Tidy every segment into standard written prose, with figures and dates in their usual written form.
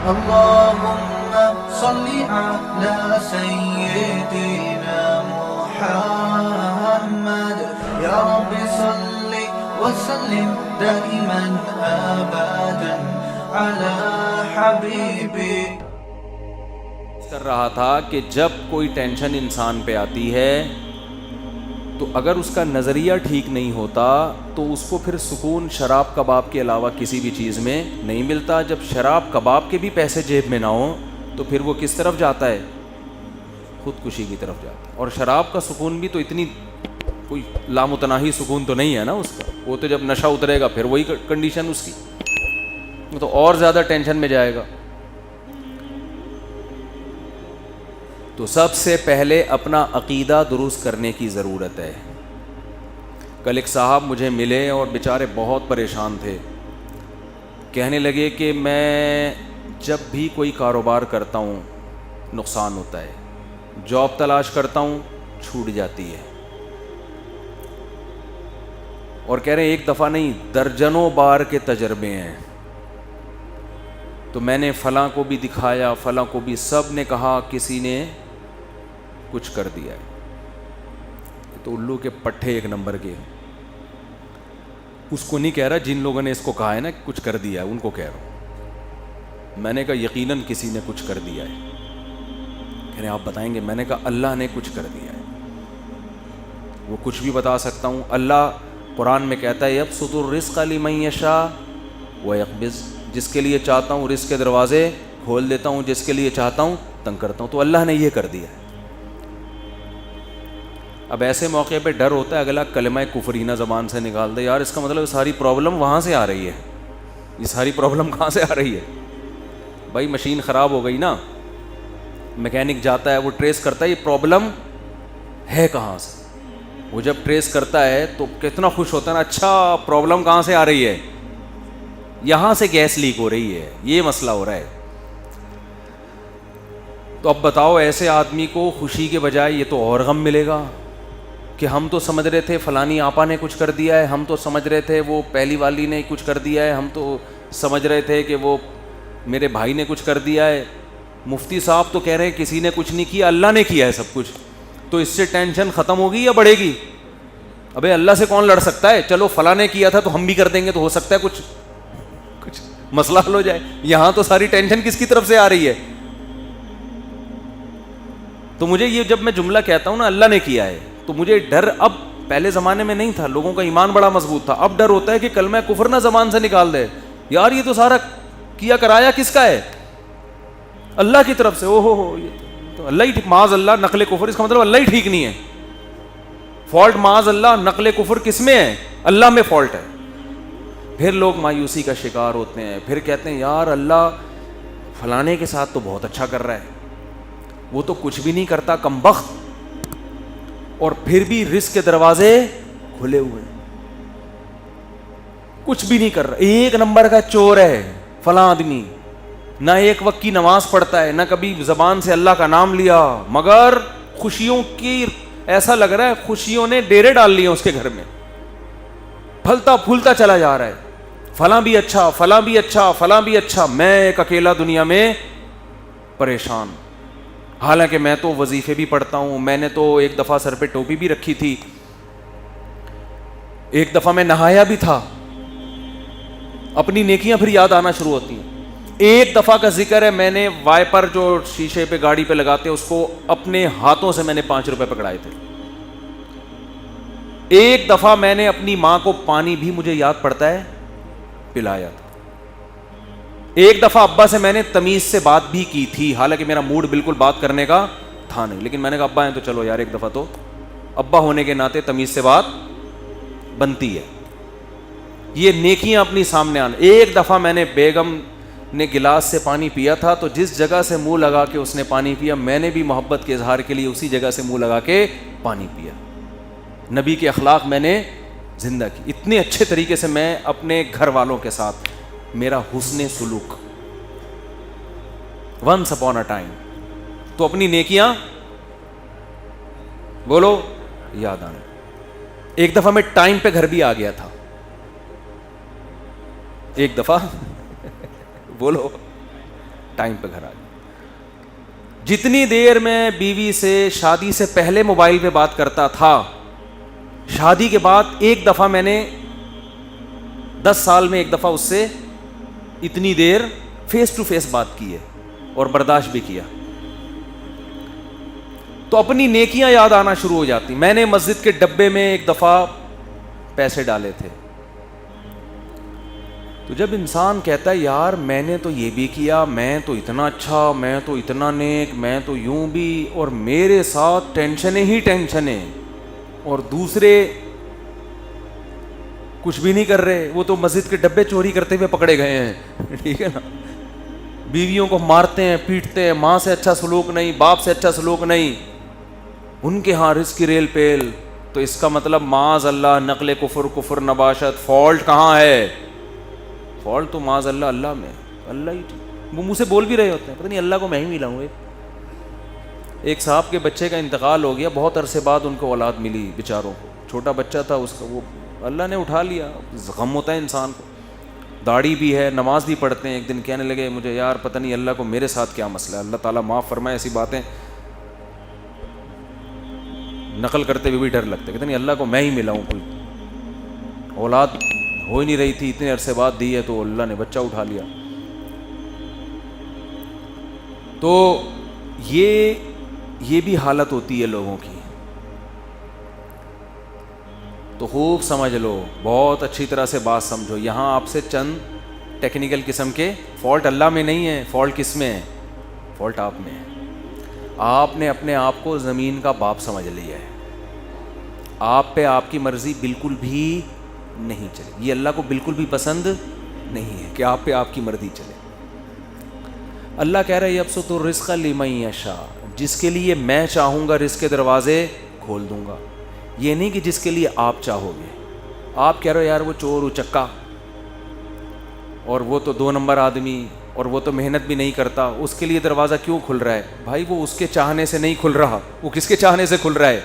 اللهم صل على سيدنا محمد يا رب صل وسلم دائما ابدا على حبيبي. کر رہا تھا کہ جب کوئی ٹینشن انسان پہ آتی ہے تو اگر اس کا نظریہ ٹھیک نہیں ہوتا تو اس کو پھر سکون شراب کباب کے علاوہ کسی بھی چیز میں نہیں ملتا. جب شراب کباب کے بھی پیسے جیب میں نہ ہوں تو پھر وہ کس طرف جاتا ہے؟ خودکشی کی طرف جاتا ہے. اور شراب کا سکون بھی تو اتنی کوئی لامتناہی سکون تو نہیں ہے نا اس کا. وہ تو جب نشہ اترے گا پھر وہی کنڈیشن اس کی, وہ تو اور زیادہ ٹینشن میں جائے گا. تو سب سے پہلے اپنا عقیدہ درست کرنے کی ضرورت ہے. کل ایک صاحب مجھے ملے اور بیچارے بہت پریشان تھے. کہنے لگے کہ میں جب بھی کوئی کاروبار کرتا ہوں نقصان ہوتا ہے, جاب تلاش کرتا ہوں چھوٹ جاتی ہے. اور کہہ رہے ہیں ایک دفعہ نہیں درجنوں بار کے تجربے ہیں. تو میں نے فلاں کو بھی دکھایا, فلاں کو بھی, سب نے کہا کسی نے کچھ کر دیا ہے. تو الو کے پٹھے ایک نمبر کے. اس کو نہیں کہہ رہا جن لوگوں نے اس کو کہا ہے نا کچھ کر دیا ہے, ان کو کہہ رہا ہوں. میں نے کہا یقیناً کسی نے کچھ کر دیا ہے. کہہ رہے آپ بتائیں گے؟ میں نے کہا اللہ نے کچھ کر دیا ہے. وہ کچھ بھی بتا سکتا ہوں. اللہ قرآن میں کہتا ہے یبسط الرزق لمن یشاء ویقبض, جس کے لیے چاہتا ہوں رزق کے دروازے کھول دیتا ہوں, جس کے لیے چاہتا ہوں تنگ کرتا ہوں. تو اللہ نے یہ کر دیا ہے. اب ایسے موقع پہ ڈر ہوتا ہے اگلا کلمہ کفرینہ زبان سے نکال دے, یار اس کا مطلب ساری پرابلم وہاں سے آ رہی ہے. یہ ساری پرابلم کہاں سے آ رہی ہے؟ بھائی مشین خراب ہو گئی نا, میکینک جاتا ہے وہ ٹریس کرتا ہے یہ پرابلم ہے کہاں سے. وہ جب ٹریس کرتا ہے تو کتنا خوش ہوتا ہے نا, اچھا پرابلم کہاں سے آ رہی ہے, یہاں سے گیس لیک ہو رہی ہے, یہ مسئلہ ہو رہا ہے. تو اب بتاؤ ایسے آدمی کو خوشی کے بجائے یہ تو اور غم ملے گا کہ ہم تو سمجھ رہے تھے فلانی آپا نے کچھ کر دیا ہے, ہم تو سمجھ رہے تھے وہ پہلی والی نے کچھ کر دیا ہے, ہم تو سمجھ رہے تھے کہ وہ میرے بھائی نے کچھ کر دیا ہے. مفتی صاحب تو کہہ رہے ہیں کسی نے کچھ نہیں کیا, اللہ نے کیا ہے سب کچھ. تو اس سے ٹینشن ختم ہوگی یا بڑھے گی؟ ابے اللہ سے کون لڑ سکتا ہے؟ چلو فلاں نے کیا تھا تو ہم بھی کر دیں گے, تو ہو سکتا ہے کچھ مسئلہ حل ہو جائے. یہاں تو ساری ٹینشن کس کی طرف سے آ رہی ہے؟ تو مجھے یہ جب میں جملہ کہتا ہوں نا اللہ نے کیا ہے, تو مجھے ڈر اب پہلے زمانے میں نہیں تھا, لوگوں کا ایمان بڑا مضبوط تھا. اب ڈر ہوتا ہے کہ کلمہ کفر نہ زبان سے نکال دے, یار یہ تو سارا کیا کرایا کس کا ہے؟ اللہ کی طرف سے. او ہو یہ تو اللہ ہی ٹھیک, معاذ اللہ نقل کفر, اس کا مطلب اللہ ہی ٹھیک نہیں ہے. فالٹ معاذ اللہ نقل کفر کس میں ہے؟ اللہ میں فالٹ ہے. پھر لوگ مایوسی کا شکار ہوتے ہیں, پھر کہتے ہیں یار اللہ فلانے کے ساتھ تو بہت اچھا کر رہا ہے, وہ تو کچھ بھی نہیں کرتا کمبخت, اور پھر بھی رزق کے دروازے کھلے ہوئے, کچھ بھی نہیں کر رہا, ایک نمبر کا چور ہے فلاں آدمی, نہ ایک وقت کی نماز پڑھتا ہے, نہ کبھی زبان سے اللہ کا نام لیا, مگر خوشیوں کی ایسا لگ رہا ہے خوشیوں نے ڈیرے ڈال لیے اس کے گھر میں, پھلتا پھولتا چلا جا رہا ہے. فلاں بھی اچھا, فلاں بھی اچھا, فلاں بھی اچھا, میں ایک اکیلا دنیا میں پریشان. حالانکہ میں تو وظیفے بھی پڑھتا ہوں, میں نے تو ایک دفعہ سر پہ ٹوپی بھی رکھی تھی, ایک دفعہ میں نہایا بھی تھا. اپنی نیکیاں پھر یاد آنا شروع ہوتی ہیں. ایک دفعہ کا ذکر ہے, میں نے وائپر جو شیشے پہ گاڑی پہ لگاتے اس کو اپنے ہاتھوں سے میں نے 5 روپے پکڑائے تھے. ایک دفعہ میں نے اپنی ماں کو پانی بھی مجھے یاد پڑتا ہے پلایا تھا. ایک دفعہ ابا سے میں نے تمیز سے بات بھی کی تھی, حالانکہ میرا موڈ بالکل بات کرنے کا تھا نہیں, لیکن میں نے کہا ابا ہیں تو چلو یار ایک دفعہ تو ابا ہونے کے ناطے تمیز سے بات بنتی ہے. یہ نیکیاں اپنی سامنے آنا. ایک دفعہ میں نے بیگم نے گلاس سے پانی پیا تھا, تو جس جگہ سے منہ لگا کے اس نے پانی پیا, میں نے بھی محبت کے اظہار کے لیے اسی جگہ سے منہ لگا کے پانی پیا. نبی کے اخلاق میں نے زندہ کی. اتنے اچھے طریقے سے میں اپنے گھر والوں کے ساتھ میرا حسن سلوک ونس اپون اے ٹائم. تو اپنی نیکیاں بولو یاد آنا. ایک دفعہ میں ٹائم پہ گھر بھی آ گیا تھا, ایک دفعہ بولو ٹائم پہ گھر آ جاؤ. جتنی دیر میں بیوی سے شادی سے پہلے موبائل پہ بات کرتا تھا, شادی کے بعد ایک دفعہ میں نے 10 سال میں ایک دفعہ اس سے اتنی دیر فیس ٹو فیس بات کی ہے اور برداشت بھی کیا, تو اپنی نیکیاں یاد آنا شروع ہو جاتی. میں نے مسجد کے ڈبے میں ایک دفعہ پیسے ڈالے تھے, تو جب انسان کہتا ہے یار میں نے تو یہ بھی کیا, میں تو اتنا اچھا, میں تو اتنا نیک, میں تو یوں بھی, اور میرے ساتھ ٹینشنیں ہی ٹینشنیں, اور دوسرے کچھ بھی نہیں کر رہے, وہ تو مسجد کے ڈبے چوری کرتے ہوئے پکڑے گئے ہیں, ٹھیک ہے نا, بیویوں کو مارتے ہیں, پیٹتے ہیں, ماں سے اچھا سلوک نہیں, باپ سے اچھا سلوک نہیں, ان کے ہاں رزق کی ریل پیل. تو اس کا مطلب معاذ اللہ نقل کفر نباشت. فالٹ کہاں ہے؟ فالٹ تو معاذ اللہ اللہ میں, اللہ ہی. وہ منہ سے بول بھی رہے ہوتے ہیں, پتہ نہیں اللہ کو میں ہی ملاؤں گے. ایک صاحب کے بچے کا انتقال ہو گیا, بہت عرصے بعد ان کو اولاد ملی بیچاروں کو, چھوٹا بچہ تھا اس کا, وہ اللہ نے اٹھا لیا. غم ہوتا ہے انسان کو, داڑھی بھی ہے, نماز بھی پڑھتے ہیں. ایک دن کہنے لگے مجھے یار پتہ نہیں اللہ کو میرے ساتھ کیا مسئلہ ہے, اللہ تعالیٰ معاف فرمائے, ایسی باتیں نقل کرتے ہوئے بھی ڈر لگتا ہے. کہتے نہیں اللہ کو میں ہی ملاؤں, کوئی اولاد ہو ہی نہیں رہی تھی, اتنے عرصے بعد دی ہے تو اللہ نے بچہ اٹھا لیا. تو یہ بھی حالت ہوتی ہے لوگوں کی. تو خوب سمجھ لو, بہت اچھی طرح سے بات سمجھو. یہاں آپ سے چند ٹیکنیکل قسم کے فالٹ اللہ میں نہیں ہے. فالٹ کس میں ہے؟ فالٹ آپ میں ہے. آپ نے اپنے آپ کو زمین کا باپ سمجھ لیا ہے. آپ پہ آپ کی مرضی بالکل بھی نہیں چلے. یہ اللہ کو بالکل بھی پسند نہیں ہے کہ آپ پہ آپ کی مرضی چلے. اللہ کہہ رہا ہے یبسط الرزق لمن یشاء, جس کے لیے میں چاہوں گا رزق کے دروازے کھول دوں گا. یہ نہیں کہ جس کے لیے آپ چاہو گے. آپ کہہ رہے ہو یار وہ چور اچکا, اور وہ تو 2 نمبر آدمی, اور وہ تو محنت بھی نہیں کرتا, اس کے لیے دروازہ کیوں کھل رہا ہے؟ بھائی وہ اس کے چاہنے سے نہیں کھل رہا. وہ کس کے چاہنے سے کھل رہا ہے؟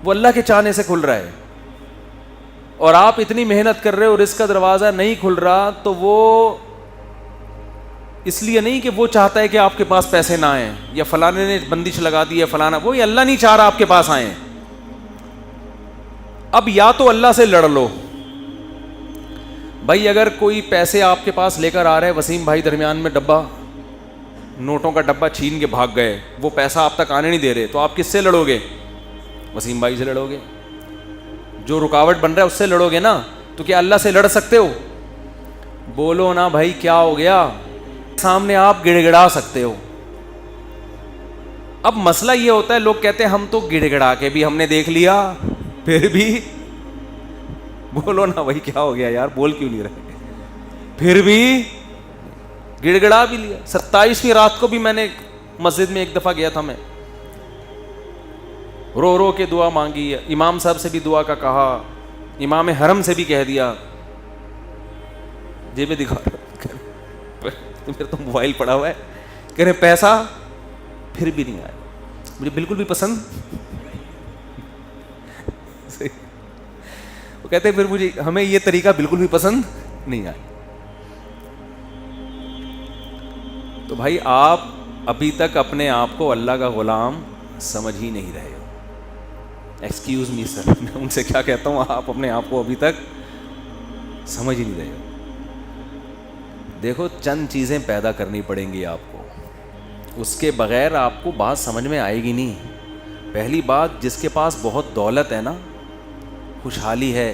وہ اللہ کے چاہنے سے کھل رہا ہے. اور آپ اتنی محنت کر رہے ہو, رزق کا دروازہ نہیں کھل رہا, تو وہ اس لیے نہیں کہ وہ چاہتا ہے کہ آپ کے پاس پیسے نہ آئیں, یا فلانے نے بندش لگا دی ہے فلانا, وہ اللہ نہیں چاہ رہا آپ کے پاس آئیں. اب یا تو اللہ سے لڑ لو. بھائی اگر کوئی پیسے آپ کے پاس لے کر آ رہے, وسیم بھائی درمیان میں ڈبہ نوٹوں کا ڈبہ چھین کے بھاگ گئے, وہ پیسہ آپ تک آنے نہیں دے رہے, تو آپ کس سے لڑو گے؟ وسیم بھائی سے لڑو گے. جو رکاوٹ بن رہا ہے اس سے لڑو گے نا. تو کیا اللہ سے لڑ سکتے ہو؟ بولو نا بھائی کیا ہو گیا. سامنے آپ گڑ گڑا سکتے ہو. اب مسئلہ یہ ہوتا ہے, لوگ کہتے ہیں ہم تو گڑ گڑا کے بھی ہم نے دیکھ لیا, پھر بھی بولو نا بھائی کیا ہو گیا یار, بول کیوں نہیں رہے؟ پھر بھی گڑ گڑا بھی لیا. 27ویں رات کو بھی میں نے مسجد میں ایک دفعہ گیا تھا, میں رو رو کے دعا مانگی, امام صاحب سے بھی دعا کا کہا, امام حرم سے بھی کہہ دیا, جیبیں دکھا تو پھر تو موبائل پڑا ہوا ہے, کہہ رہے پیسہ, پھر بھی نہیں آیا. مجھے بالکل بھی پسند. وہ کہتے ہیں پھر مجھے ہمیں یہ طریقہ بالکل بھی پسند نہیں آیا. تو بھائی آپ ابھی تک اپنے آپ کو اللہ کا غلام سمجھ ہی نہیں رہے ہو. ایکسکیوز می سر, میں ان سے کیا کہتا ہوں, آپ اپنے آپ کو ابھی تک سمجھ ہی نہیں رہے ہو. دیکھو چند چیزیں پیدا کرنی پڑیں گی آپ کو, اس کے بغیر آپ کو بات سمجھ میں آئے گی نہیں. پہلی بات, جس کے پاس بہت دولت ہے نا, خوشحالی ہے,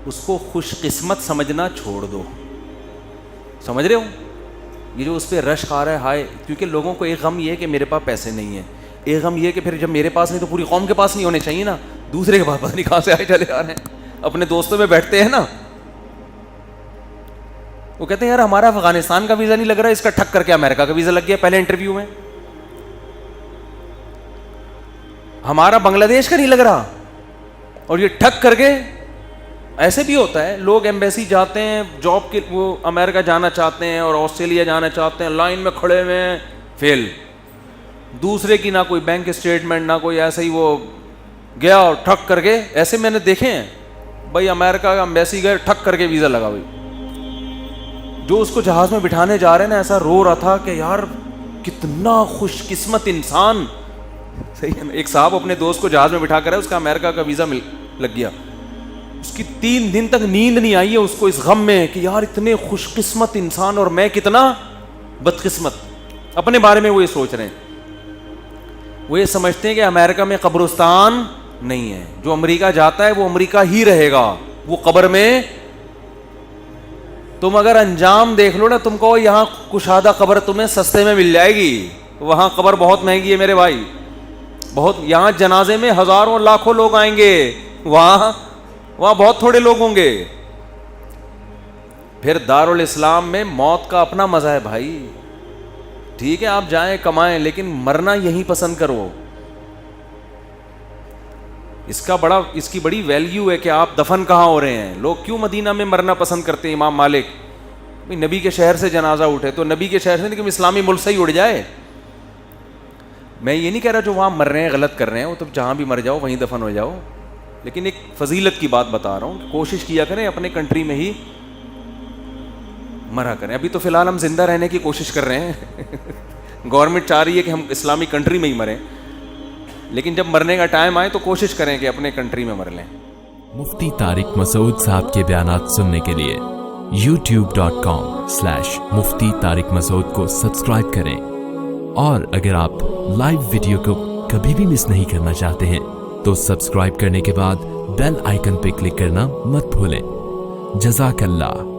اس کو خوش قسمت سمجھنا چھوڑ دو. سمجھ رہے ہو؟ یہ جو اس پہ رشک آ رہا ہے ہائے, کیونکہ لوگوں کو ایک غم یہ ہے کہ میرے پاس پیسے نہیں ہیں, ایک غم یہ کہ پھر جب میرے پاس نہیں تو پوری قوم کے پاس نہیں ہونے چاہیے نا, دوسرے کے پاس پتہ نہیں کہاں سے آئے چلے آ رہے ہیں. اپنے دوستوں میں بیٹھتے ہیں نا, وہ کہتے ہیں یار ہمارا افغانستان کا ویزا نہیں لگ رہا, اس کا ٹھک کر کے امریکہ کا ویزا لگ گیا پہلے انٹرویو میں, ہمارا بنگلہ دیش کا نہیں لگ رہا, اور یہ ٹھک کر کے. ایسے بھی ہوتا ہے, لوگ ایمبیسی جاتے ہیں جاب کے, وہ امریکہ جانا چاہتے ہیں اور آسٹریلیا جانا چاہتے ہیں, لائن میں کھڑے ہوئے ہیں, فیل. دوسرے کی نہ کوئی بینک اسٹیٹمنٹ نہ کوئی, ایسے ہی وہ گیا اور ٹھک کر کے. ایسے میں نے دیکھے ہیں بھائی, امریکہ کا ایمبیسی گئے ٹھک کر کے ویزا لگا. ہوئی جو اس کو جہاز میں بٹھانے جا رہے ہیں نا ایسا رو رہا تھا کہ یار کتنا خوش قسمت انسان. صحیح ہے نا. ایک صاحب اپنے دوست کو جہاز میں بٹھا کر ہے, اس کا امریکہ کا ویزا لگ گیا, اس کی 3 دن تک نیند نہیں آئی ہے اس کو اس غم میں کہ یار اتنے خوش قسمت انسان اور میں کتنا بدقسمت. اپنے بارے میں وہ یہ سوچ رہے ہیں, وہ یہ سمجھتے ہیں کہ امریکہ میں قبرستان نہیں ہے, جو امریکہ جاتا ہے وہ امریکہ ہی رہے گا, وہ قبر میں. تم اگر انجام دیکھ لو نا, تم کو یہاں کشادہ قبر تمہیں سستے میں مل جائے گی, وہاں قبر بہت مہنگی ہے میرے بھائی, بہت. یہاں جنازے میں ہزاروں لاکھوں لوگ آئیں گے, وہاں بہت تھوڑے لوگ ہوں گے. پھر دارالاسلام میں موت کا اپنا مزہ ہے بھائی. ٹھیک ہے آپ جائیں کمائیں, لیکن مرنا یہیں پسند کرو. اس کی بڑی ویلیو ہے کہ آپ دفن کہاں ہو رہے ہیں. لوگ کیوں مدینہ میں مرنا پسند کرتے ہیں؟ امام مالک, نبی کے شہر سے جنازہ اٹھے تو نبی کے شہر سے نہیں کہ اسلامی ملک سے ہی اڑ جائے. میں یہ نہیں کہہ رہا جو وہاں مر رہے ہیں غلط کر رہے ہیں, وہ تو جہاں بھی مر جاؤ وہیں دفن ہو جاؤ, لیکن ایک فضیلت کی بات بتا رہا ہوں کہ کوشش کیا کریں اپنے کنٹری میں ہی مرا کریں. ابھی تو فی الحال ہم زندہ رہنے کی کوشش کر رہے ہیں, گورنمنٹ چاہ رہی ہے کہ ہم اسلامی کنٹری میں ہی مریں, لیکن جب مرنے کا ٹائم آئے تو کوشش کریں کہ اپنے کنٹری میں مر لیں. مفتی طارق مسعود صاحب کے بیانات سننے کے لیے youtube.com/مفتی طارق مسعود کو سبسکرائب کریں, اور اگر آپ لائیو ویڈیو کو کبھی بھی مس نہیں کرنا چاہتے ہیں تو سبسکرائب کرنے کے بعد بیل آئیکن پہ کلک کرنا مت بھولیں. جزاک اللہ.